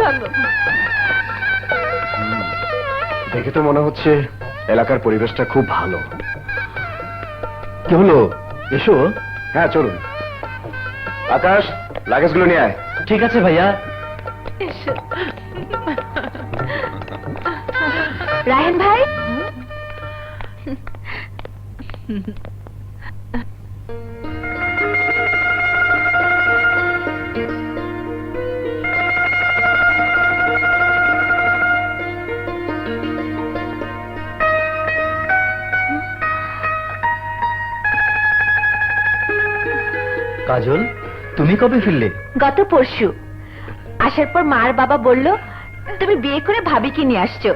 ভালো। দেখে তো মনে হচ্ছে এলাকার পরিবেশটা খুব ভালো। কি হলো, এসো। হ্যাঁ চলুন। আকাশ, লাগেজগুলো নিয়ে আয়। ঠিক আছে ভাইয়া। এসো। রায়হান ভাই, কাজল, তুমি কবে ফিরলে? গত পরশু আসার পর মার বাবা বলল তুমি বিয়ে করে ভাবিকে নিয়ে আসছো,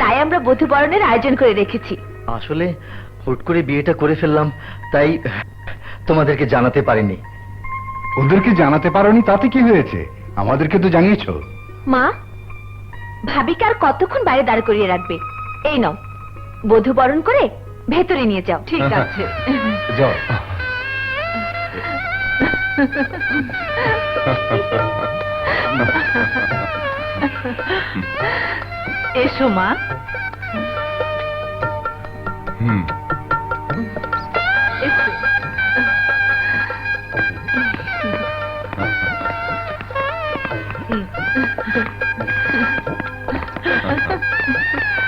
তাই আমরা বধূবরণের আয়োজন করে রেখেছি। আসলে হুট করে বিয়েটা করে ফেললাম, তাই তোমাদেরকে জানাতে পারিনি। ওদেরকে জানাতে পারোনি তাতে কি হয়েছে, আমাদেরকে তো জানিয়েছো। মা, ভাবিকে আর কতক্ষণ বাইরে দাঁড় করিয়ে রাখবে? এই নাও, বধূবরণ করে ভেতরে নিয়ে যাও। ঠিক আছে। যাও। এসো মা। এসো।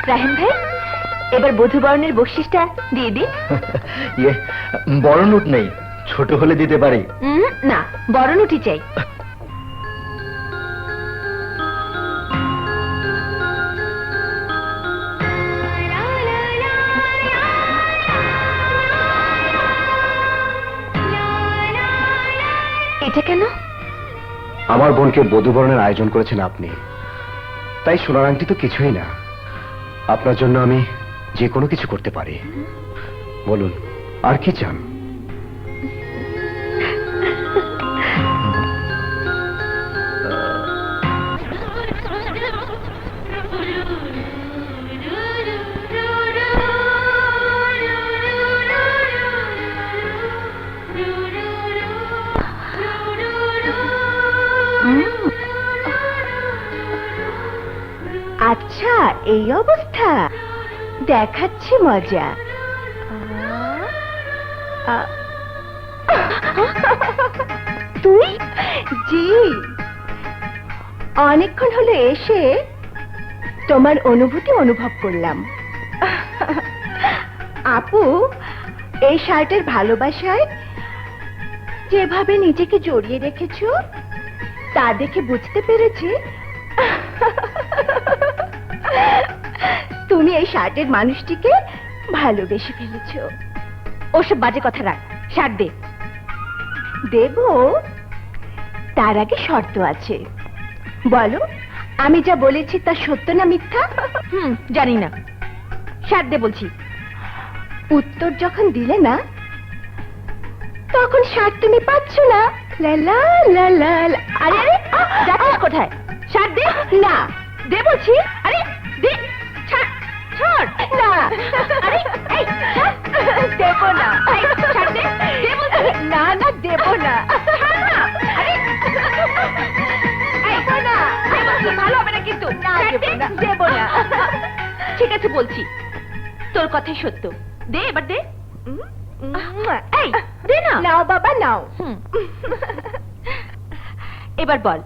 রায়হান ভাই, এবার বধূবরণের বকশিসটা দিয়ে দিন। ইয়ে, বড় নোট নেই, ছোট হলে দিতে পারি। না, বড় নোটই চাই। এটা কেন? আমার বোনকে বধূবরণের আয়োজন করেছেন আপনি, তাই সোনার আংটি তো কিছুই না। আপনার জন্য আমি যে কোনো কিছু করতে পারি। বলুন, আর কি চান? আচ্ছা, এই অবস্থা, দেখাচ্ছি মজা। তুই? জি, অনেকক্ষণ হলো এসে তোমার অনুভূতি অনুভব করলাম। আপু, এই শার্টের ভালোবাসায় যেভাবে নিজেকে জড়িয়ে রেখেছো তা দেখে বুঝতে পেরেছি তুমি এই শার্টের মানুষটিকে ভালোবেসে ফেলেছো। ওসব বাজে কথা রাখ, শার্ট দে। দেব, তার আগে শর্ত আছে। বলো, আমি যা বলেছি তা সত্য না মিথ্যা? জানি না, শার্ট দে বলছি। উত্তর যখন দিলে না, তখন শার্ট তুমি পাচ্ছ না। লা লা লা লা লা। আরে আরে, যাচ্ছিস কোথায়? শার্ট দে। না, দে বলছি। আরে দে, ছাড় ছাড়। না, আরে এই ছাড়। দেব না। এই ছাড় দে, দে বলছি। না না, দেব না। ছাড় না। আরে এই দেব না, দে বলছি, ভালো হবে না কিন্তু। না, দেব না, দেব না। ঠিক আছে বলছি, তোর কথাই সত্য। দে, এবার দে। এই দে না। নাও বাবা, নাও। এবার বল,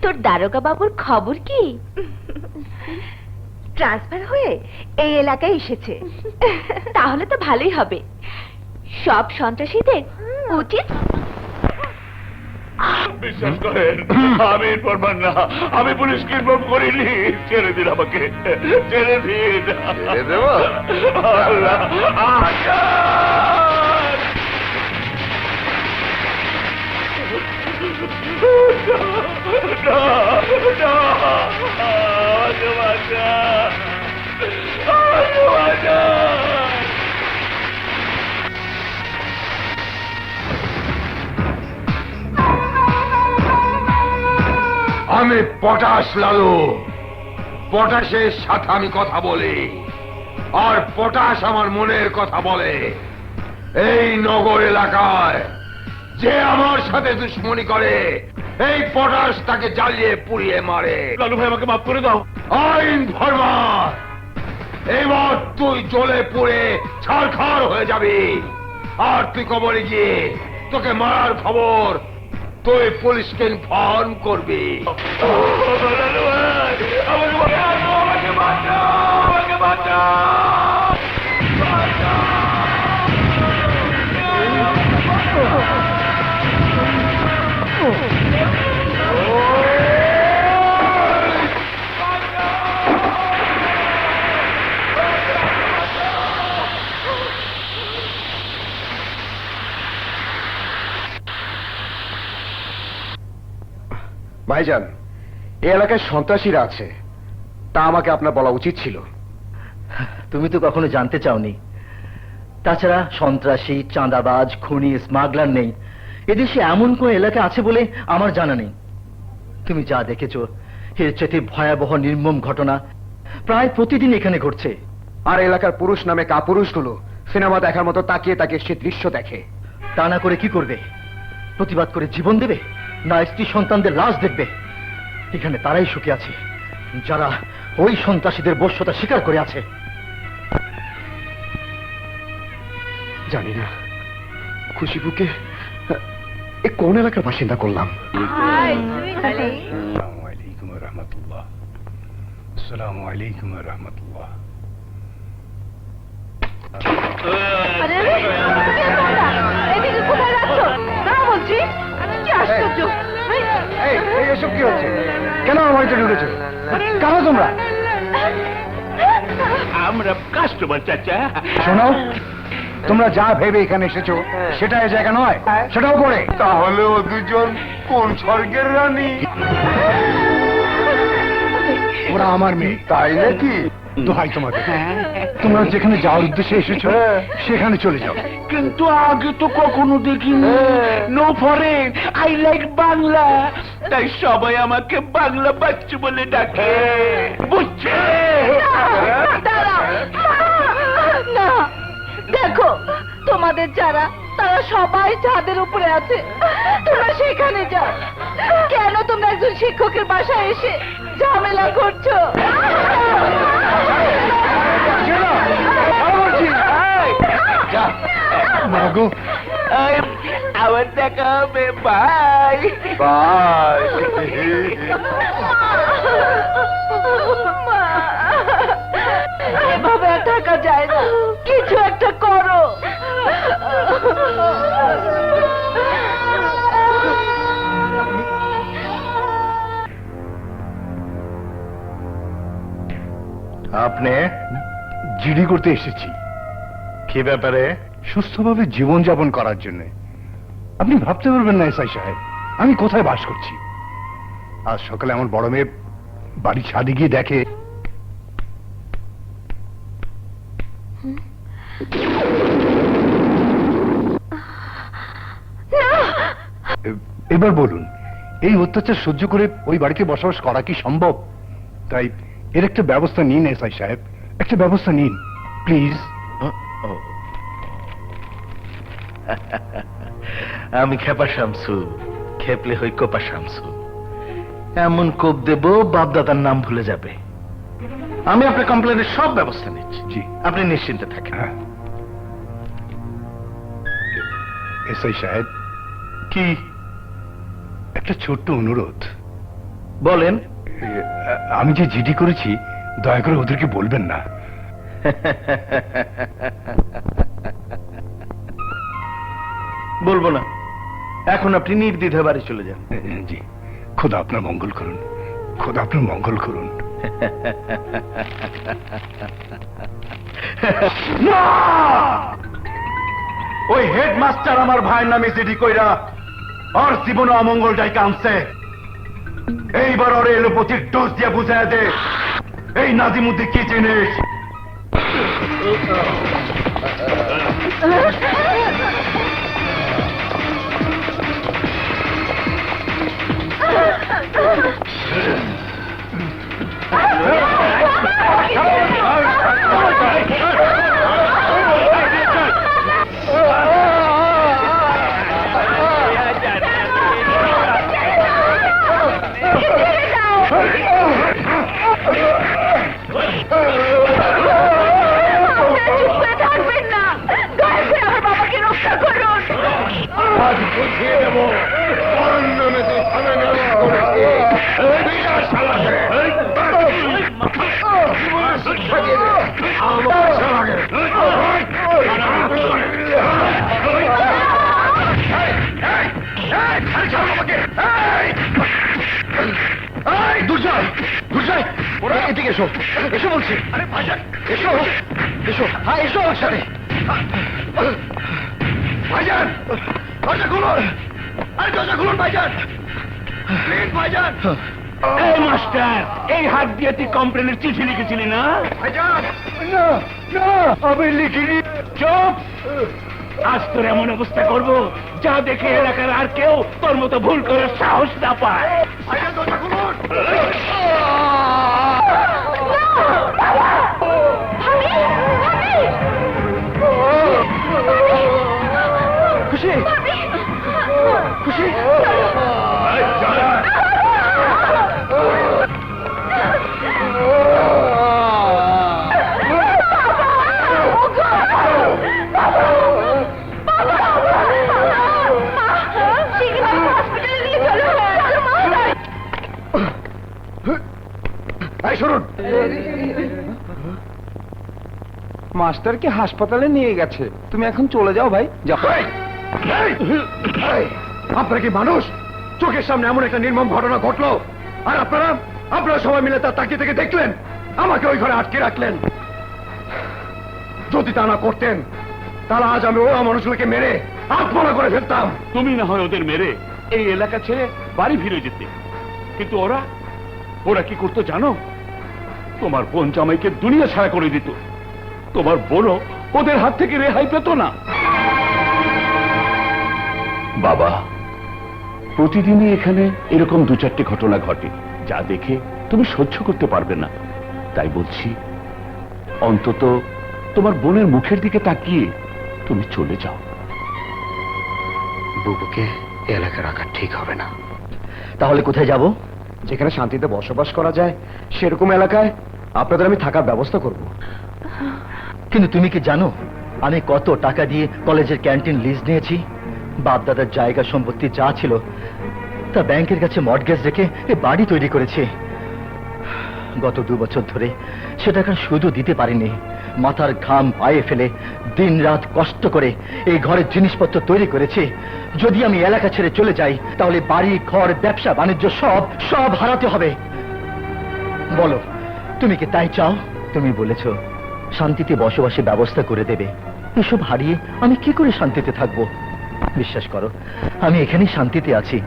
তোর দারোগা বাবুর খবর কি? ট্রান্সফার হয়ে এই এলাকায় এসেছে। তাহলে তো ভালোই হবে। সব সন্ত্রাসীদের উচিত। বিশ্বাস করেন, আমি ইনফরমার না, আমি পুলিশকে ইনফর্ম করিনি। ছেড়ে দিন আমাকে, ছেড়ে দিন। ছেড়ে দেব? আল্লাহ, আজাদ! না, না, আমাকে বাঁচা, আমাকে বাঁচা। আমি পটাশ লালু, পটাশের সাথে আমি কথা বলি, আর পটাশ আমার মনের কথা বলে। এই নগর এলাকায় যে আমার সাথে দুশ্মনী করে এই পটাশ তাকে জ্বালিয়ে পুড়িয়ে মারে। লালু ভাই আমাকে মাফ করে দাও। আইন ফরমান, এবার তুই জ্বলে পুড়ে ছারখার হয়ে যাবি। আর তুই কবরে গিয়ে তোকে মারার খবর তুই পুলিশকে ইনফর্ম করবি। লালু ভাই, আমাকে বাঁচাও, আমাকে বাঁচাও, আমাকে বাঁচাও। ভাইজান, এই এলাকায় সন্ত্রাসীরা আছে, তা আমাকে আপনার বলা উচিত ছিল। তুমি তো কখনো জানতে চাওনি। তাছাড়া সন্ত্রাসী, চাঁদাবাজ, খুনি, স্মাগলার নেই এদেশে এমন কোন এলাকা আছে বলে আমার জানা নেই। তুমি যা দেখেছো এর চেয়ে ভয়াবহ নির্মম ঘটনা প্রায় প্রতিদিন এখানে ঘটছে। আর এলাকার পুরুষ নামে কাপুরুষগুলো সিনেমা দেখার মতো তাকিয়ে তাকিয়ে সে দৃশ্য দেখে। তা না করে কি করবে? প্রতিবাদ করে জীবন দেবে, না স্ত্রী সন্তানদের লাশ দেখবে? এখানে তারাই সুখে আছে যারা ওই সন্ত্রাসীদের বশ্যতা স্বীকার করে আছে। জানি না খুশিবুকে এ কোন এলাকার বাসিন্দা করলাম। আসসালামু আলাইকুম ওয়া রাহমাতুল্লাহ। আসসালামু আলাইকুম ওয়া রাহমাতুল্লাহ। আরে আরে, তুমি তোমরা এদিকে কোথায় যাচ্ছ? দাঁড়াও বলছি। কি আশ্চর্য! এসব কি হচ্ছে? কেন আমার বাড়িতে ঢুকেছো? কারো তোমরা আমরা কাস্টমার চাচা। শোনো, তোমরা যা ভেবে এখানে এসেছো সেটা এই জায়গা নয়, সেটাও পরে। তাহলে ও দুজন কোন স্বর্গের রানী? ওরা আমার মেয়ে। তাই নাকি? দোহাই তোমাকে, তোমরা যেখানে যাওয়ার উদ্দেশ্যে এসেছো সেখানে চলে যাও। কিন্তু আগে তো কখনো দেখিনি। No foreign, I like Bangla, তাই সবাই আমাকে বাংলা বাচ্চু বলে ডাকে, বুঝছে? দাঁড়াও! না, দেখো তোমাদের যারা তারা সবাই ছাদের উপরে আছে, তোমরা সেখানে যাও। কেন তোমরা একজন শিক্ষকের বাসায় এসে ঝামেলা করছো? মাগো, আবার দেখা হবে, বাই বাই। এভাবে আর থাকা যায় না, কিছু একটা করো। আপনি জিডি করতে এসেছি কি ব্যাপারে? সুস্থভাবে জীবনযাপন করার জন্য। আপনি ভাবতে পারবেন না এসআই সাহেব, আমি কোথায় বাস করছি। আজ সকালে আমার বড় মেয়ে বাড়ি ছাদে গিয়ে দেখে এবার বলুন, এই অত্যাচার সহ্য করে ওই বাড়িতে বসবাস করা কি সম্ভব? তাই এর একটা ব্যবস্থা নিন এসআই সাহেব, একটা ব্যবস্থা নিন প্লিজ। আমি খেপা শামসু, খেপলে হই কোপা শামসু। এমন কোপ দেব বাপদাদার নাম ভুলে যাবে। আমি আপনার কমপ্লেনের সব ব্যবস্থা নিচ্ছি। জি। আপনি নিশ্চিন্তে থাকেন। হ্যাঁ এসআই সাহেব, কি একটা ছোট্ট অনুরোধ। বলেন। আমি যে জিডি করেছি দয়া করে ওদেরকে বলবেন না। বলবো না। এখন আপনি নির্দ্বিধায় বাড়ি চলে যান। জি, খোদা আপনার মঙ্গল করুন, খোদা আপনার মঙ্গল করুন। ওই হেডমাস্টার আমার ভাইয়ের নামে জিডি কইরা আর জীবনে অমঙ্গল ডাইকা আনছে। এইবার ওরে এলোপতির ডোজ দিয়ে বুঝায় দে এই নাজিমুদ্দি কি জিনিস। অরণ্যনে তুই থামে নেওয়া বিরাট শালাকে জীবনের শিক্ষা দিয়ে দে আমার শালাকে দুর্জয় দুর্জয় ওরা এদিকে এসো এসো বলছি আরে ভাইজান এসো এসো হ্যাঁ এসো আমার সাথে ভাইজান দরজা খুলুন আরে দরজা খুলুন ভাইজান প্লিজ ভাইজান এই মাস্টার এই হাত দিয়ে তুই কমপ্লেনের চিঠি লিখেছিলি না? ভাইজান না না আমি লিখিনি। চুপ! আজ তোর এমন অবস্থা করব যা দেখে এলাকার আর কেউ তোর মতো ভুল করার সাহস না পায়। ভাইজান দরজা খুলুন খুশি খুশি এই শুনুন মাস্টারকে হাসপাতালে নিয়ে গেছে, তুমি এখন চলে যাও ভাই। যাও। আপনারা কি মানুষ? চোখের সামনে এমন একটা নির্মম ঘটনা ঘটলো আর আপনারা আপনারা সবাই মিলে তার তাকিয়ে থেকে দেখলেন, আমাকে ওই ঘরে আটকে রাখলেন। যদি তা না করতেন তাহলে আজ আমি ওরা মানুষগুলোকে মেরে আত্মহত্যা করে ফেলতাম। তুমি না হয় ওদের মেরে এই এলাকা ছেড়ে বাড়ি ফিরে যেতে, কিন্তু ওরা ওরা কি করতো জানো? তোমার বোন জামাইকে দুনিয়া ছাড়া করে দিত। তোমার বোনও ওদের হাত থেকে রেহাই পেত না। বাবা, প্রতিদিনই এখানে এরকম দু চারটে ঘটনা ঘটে যা দেখে তুমি সহ্য করতে পারবে না। তাই বলছি, অন্তত তোমার বোনের মুখের দিকে তাকিয়ে তুমি চলে যাও। বুবুকে এ এলাকায় রাখা ঠিক হবে না। তাহলে কোথায় যাব? যেখানে শান্তিতে বসবাস করা যায় সেরকম এলাকায় আপনাদের আমি থাকার ব্যবস্থা করব। কিন্তু তুমি কি জানো আমি কত টাকা দিয়ে কলেজের ক্যান্টিন লিজ নিয়েছি? বাপ দাদার জায়গা সম্পত্তি যা ছিল তা ব্যাংকের কাছে মর্টগেজ রেখে এই বাড়ি তৈরি করেছি। গত 2 বছর ধরে সে টাকার সুদও দিতে পারিনি। মাথার ঘাম পায়ে ফেলে দিন রাত কষ্ট করে এই ঘরের জিনিসপত্র তৈরি করেছি। যদি আমি এলাকা ছেড়ে চলে যাই তাহলে বাড়ি ঘর ব্যবসা বাণিজ্য সব সব হারাতে হবে। বলো, তুমি কি তাই চাও? তুমি বলেছ শান্তিতে বসবাসের ব্যবস্থা করে দেবে। এসব হারিয়ে আমি কি করে শান্তিতে থাকব? বিশ্বাস করো, আমি এখানেই শান্তিতে আছি।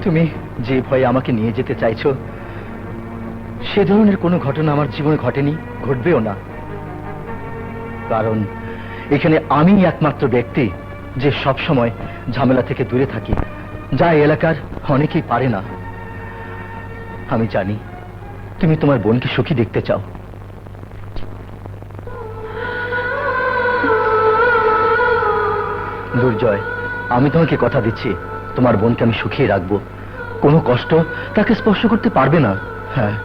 তুমি যে ভয়ে আমাকে নিয়ে যেতে চাইছো সে ধরনের কোনো ঘটনা আমার জীবনে ঘটেনি, ঘটবেও না। কারণ এখানে আমি একমাত্র ব্যক্তি যে সব সময় ঝামেলা থেকে দূরে থাকি, যা এই এলাকার অনেকেই পারে না। আমি জানি তুমি তোমার বোনকে সুখী দেখতে চাও। দুর্জয়, আমি তোমাকে কথা দিচ্ছি তোমার বোনকে আমি সুখী রাখবো। কোনো কষ্ট তাকে স্পর্শ করতে পারবে না। হ্যাঁ,